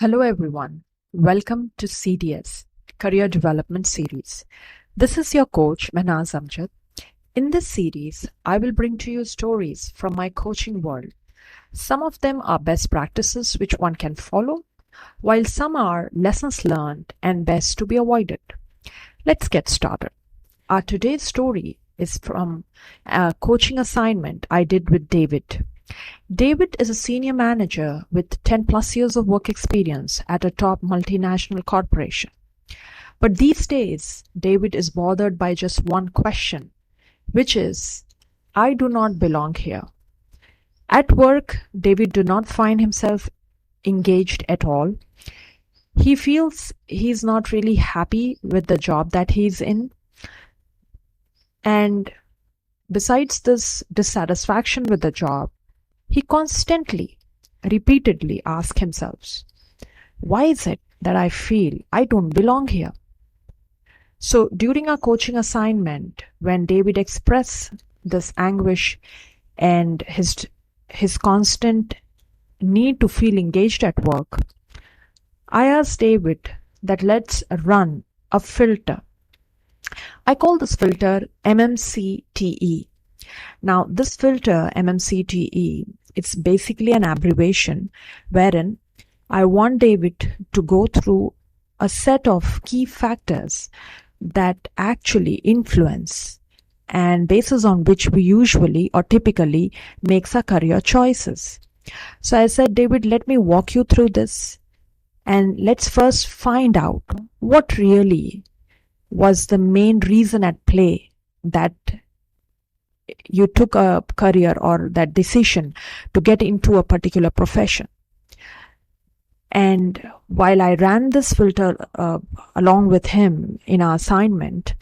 Hello everyone. Welcome to CDS, Career Development Series. This is your coach, Manaz Amjad. In this series, I will bring to you stories from my coaching world. Some of them are best practices which one can follow, while some are lessons learned and best to be avoided. Let's get started. Our today's story is from a coaching assignment I did with David. David is a senior manager with 10 plus years of work experience at a top multinational corporation. But these days, David is bothered by just one question, which is, I do not belong here. At work, David do not find himself engaged at all. He feels he's not really happy with the job that he's in. And besides this dissatisfaction with the job, he constantly, repeatedly asks himself, why is it that I feel I don't belong here? So during our coaching assignment, when David expressed this anguish and his constant need to feel engaged at work, I asked David that let's run a filter. I call this filter MMCTE. Now, this filter, MMCTE, it's basically an abbreviation wherein I want David to go through a set of key factors that actually influence and basis on which we usually or typically makes our career choices. So I said, David, let me walk you through this and let's first find out what really was the main reason at play that you took a career or that decision to get into a particular profession. And while I ran this filter along with him in our assignment,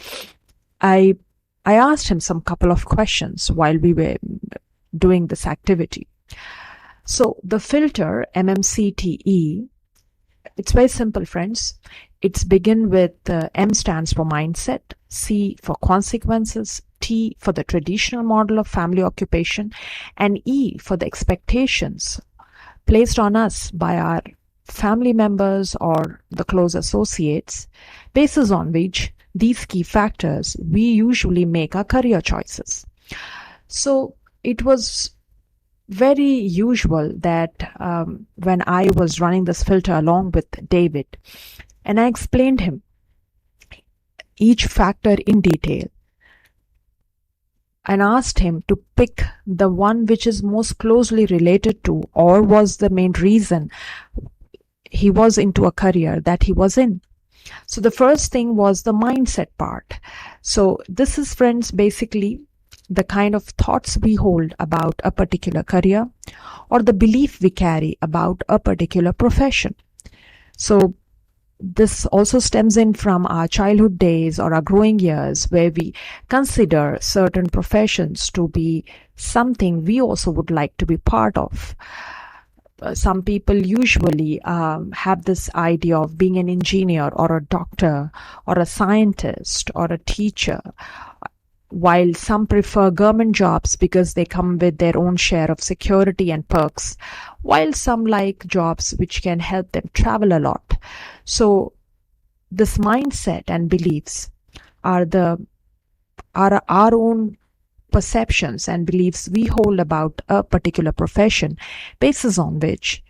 I asked him some couple of questions while we were doing this activity. So the filter MMCTE, it's very simple, friends. It's begin with M stands for mindset, C for consequences, T for the traditional model of family occupation, and E for the expectations placed on us by our family members or the close associates, basis on which these key factors we usually make our career choices. So it was very usual that when I was running this filter along with David, and I explained him each factor in detail and asked him to pick the one which is most closely related to or was the main reason he was into a career that he was in. So the first thing was the mindset part. So this is, friends, basically the kind of thoughts we hold about a particular career or the belief we carry about a particular profession. So this also stems in from our childhood days or our growing years where we consider certain professions to be something we also would like to be part of. Some people usually have this idea of being an engineer or a doctor or a scientist or a teacher, while some prefer government jobs because they come with their own share of security and perks, while some like jobs which can help them travel a lot. So this mindset and beliefs are our own perceptions and beliefs we hold about a particular profession, basis on which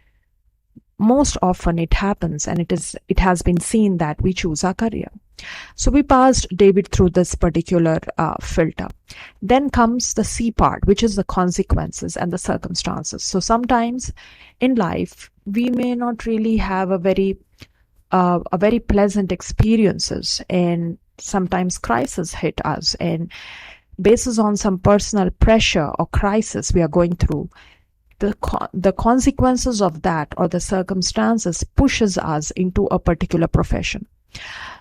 most often it happens and it has been seen that we choose our career. So we passed David through this particular filter. Then comes the C part, which is the consequences and the circumstances. So sometimes in life, we may not really have a very pleasant experiences, and sometimes crisis hit us, and basis on some personal pressure or crisis we are going through, the consequences of that or the circumstances pushes us into a particular profession.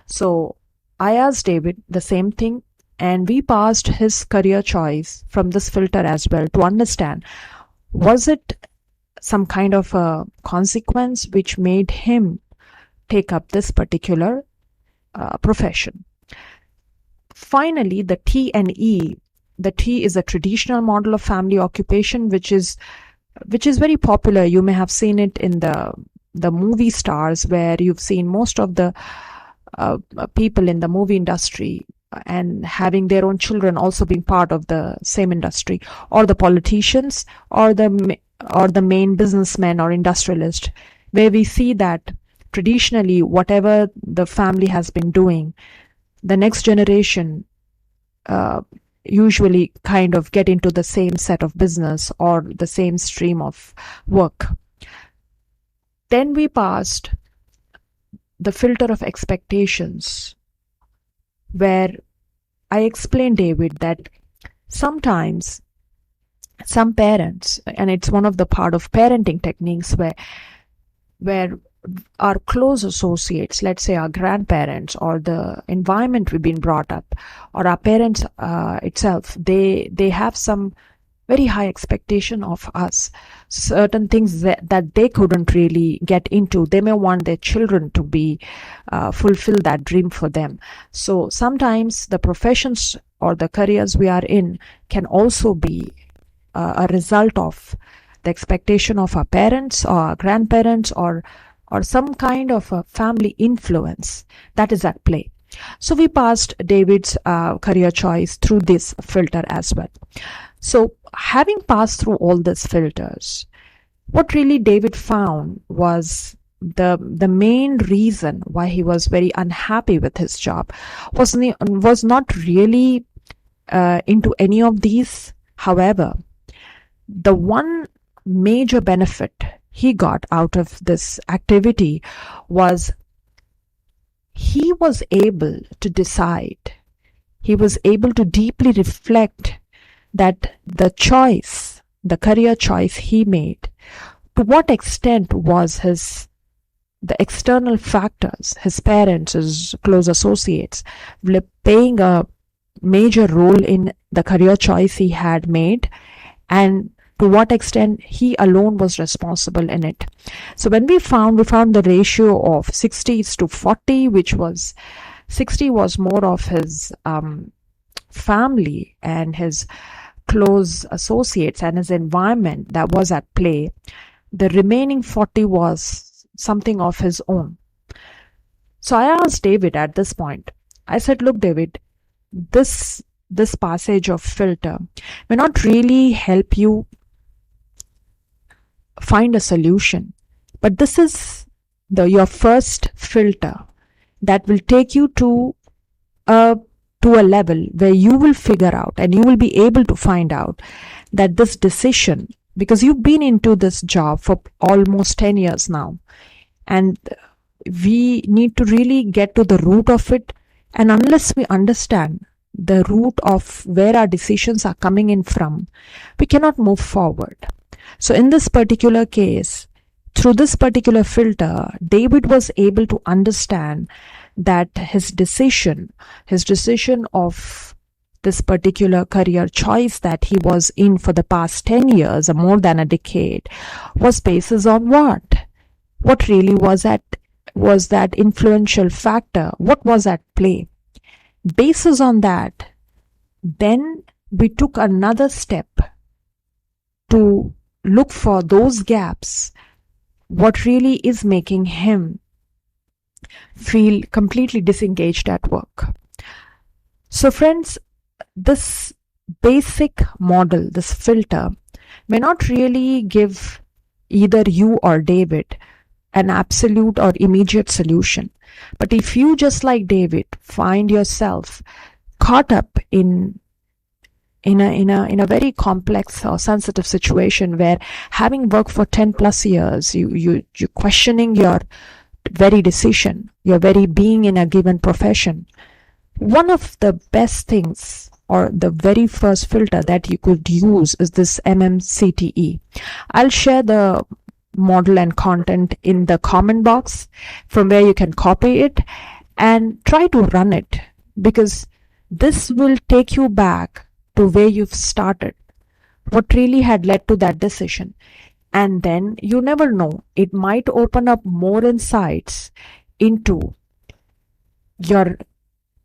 So I asked David the same thing, and we passed his career choice from this filter as well to understand, was it some kind of a consequence which made him take up this particular profession. Finally, the T and E. The T is a traditional model of family occupation, which is very popular. You may have seen it in the the movie stars, where you've seen most of the people in the movie industry and having their own children also being part of the same industry, or the politicians, or the main businessmen or industrialist, where we see that traditionally whatever the family has been doing, the next generation usually kind of get into the same set of business or the same stream of work. Then we passed the filter of expectations, where I explained, David, that sometimes some parents, and it's one of the part of parenting techniques, where our close associates, let's say our grandparents or the environment we've been brought up, or our parents itself, they have some very high expectation of us, certain things that they couldn't really get into. They may want their children to be fulfill that dream for them. So sometimes the professions or the careers we are in can also be a result of the expectation of our parents or our grandparents, or some kind of a family influence that is at play. So we passed David's career choice through this filter as well. So having passed through all these filters, what really David found was the main reason why he was very unhappy with his job was not really into any of these. However, the one major benefit he got out of this activity was he was able to decide, he was able to deeply reflect that the choice, the career choice he made, to what extent was the external factors, his parents, his close associates, playing a major role in the career choice he had made, and to what extent he alone was responsible in it. So when we found the ratio of 60:40, which was 60 was more of his family and his close associates and his environment that was at play. The remaining 40 was something of his own. So I asked David at this point, I said, look, David, this passage of filter may not really help you find a solution, but this is your first filter that will take you to a level where you will figure out and you will be able to find out that this decision, because you've been into this job for almost 10 years now, and we need to really get to the root of it. And unless we understand the root of where our decisions are coming in from, we cannot move forward. So in this particular case, through this particular filter, David was able to understand that his decision of this particular career choice that he was in for the past 10 years or more than a decade was basis on what? What really was that influential factor? What was at play? Basis on that, then we took another step to look for those gaps, what really is making him feel completely disengaged at work. So friends, this basic model, this filter, may not really give either you or David an absolute or immediate solution. But if you, just like David, find yourself caught up in a very complex or sensitive situation where, having worked for 10 plus years, you're questioning your very decision, your very being in a given profession, one of the best things or the very first filter that you could use is this MMCTE. I'll share the model and content in the comment box from where you can copy it and try to run it, because this will take you back to where you've started, what really had led to that decision. And then you never know, it might open up more insights into your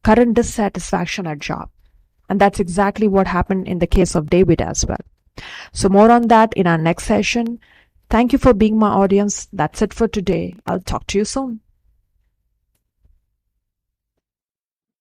current dissatisfaction at job. And that's exactly what happened in the case of David as well. So more on that in our next session. Thank you for being my audience. That's it for today. I'll talk to you soon.